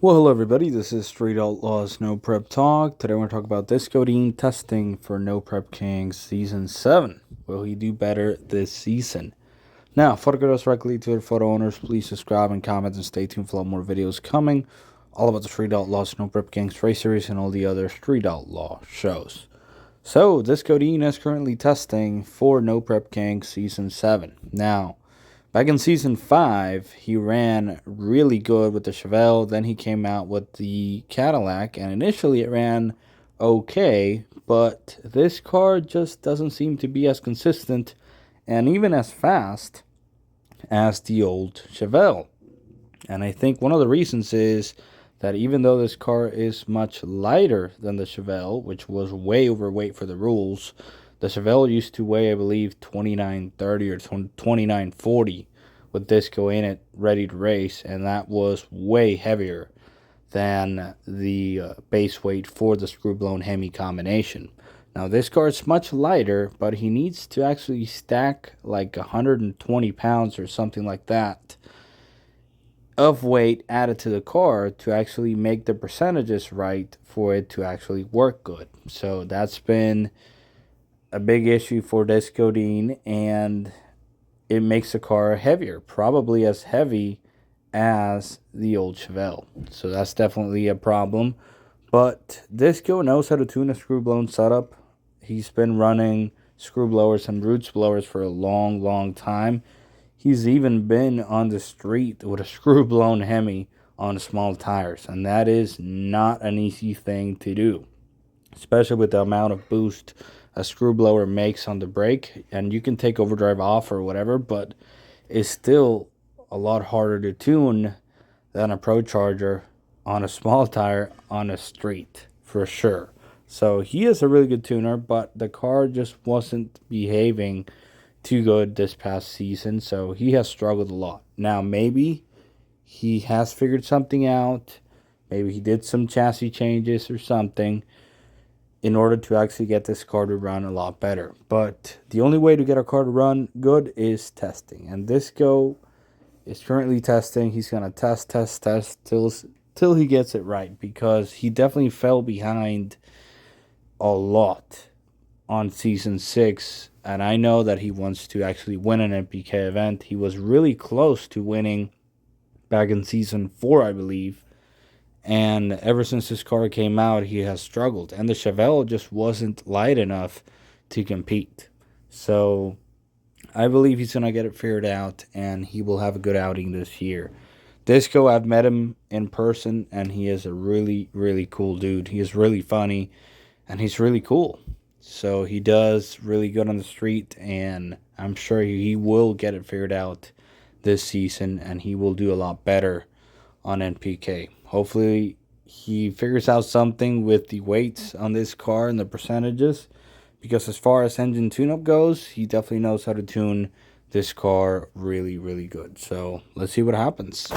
Well, hello everybody, this is Street Outlaws No Prep Talk. Today we're going to talk about Disco Dean testing for No Prep King Season 7. Will he do better this season? Now, before I go directly to the photo owners, please subscribe and comment and stay tuned for a lot more videos coming. All about the Street Outlaws No Prep Kings race series and all the other Street Outlaw shows. So, Disco Dean is currently testing for No Prep King Season 7. Now, back in Season 5, he ran really good with the Chevelle. Then he came out with the Cadillac, and initially it ran okay, but this car just doesn't seem to be as consistent and even as fast as the old Chevelle. And I think one of the reasons is that even though this car is much lighter than the Chevelle, which was way overweight for the rules, the Chevelle used to weigh, I believe, 2930 or 2940 with Disco in it, ready to race, and that was way heavier than the base weight for the screw-blown Hemi combination. Now, this car is much lighter, but he needs to actually stack like 120 pounds or something like that of weight added to the car to actually make the percentages right for it to actually work good. So that's been a big issue for Disco Dean, and it makes the car heavier, probably as heavy as the old Chevelle. So that's definitely a problem. But Disco knows how to tune a screw blown setup. He's been running screw blowers and roots blowers for a long, long time. He's even been on the street with a screw-blown Hemi on small tires, and that is not an easy thing to do, especially with the amount of boost a screw blower makes on the brake. And you can take overdrive off or whatever, but it's still a lot harder to tune than a Pro Charger on a small tire on a street, for sure. So he is a really good tuner, but the car just wasn't behaving too good this past season, so he has struggled a lot. Now, maybe he has figured something out. Maybe he did some chassis changes or something in order to actually get this car to run a lot better. But the only way to get a car to run good is testing. And Disco is currently testing. He's going to test till he gets it right, because he definitely fell behind a lot on Season 6, and I know that he wants to actually win an NPK event. He was really close to winning back in Season 4, I believe, and ever since this car came out, he has struggled, and the Chevelle just wasn't light enough to compete. So I believe he's going to get it figured out, and he will have a good outing this year. Disco, I've met him in person, and he is a really, really cool dude. He is really funny, and he's really cool. So he does really good on the street, and I'm sure he will get it figured out this season, and he will do a lot better on NPK. Hopefully he figures out something with the weights on this car and the percentages, because as far as engine tune-up goes, he definitely knows how to tune this car really, really good. So let's see what happens.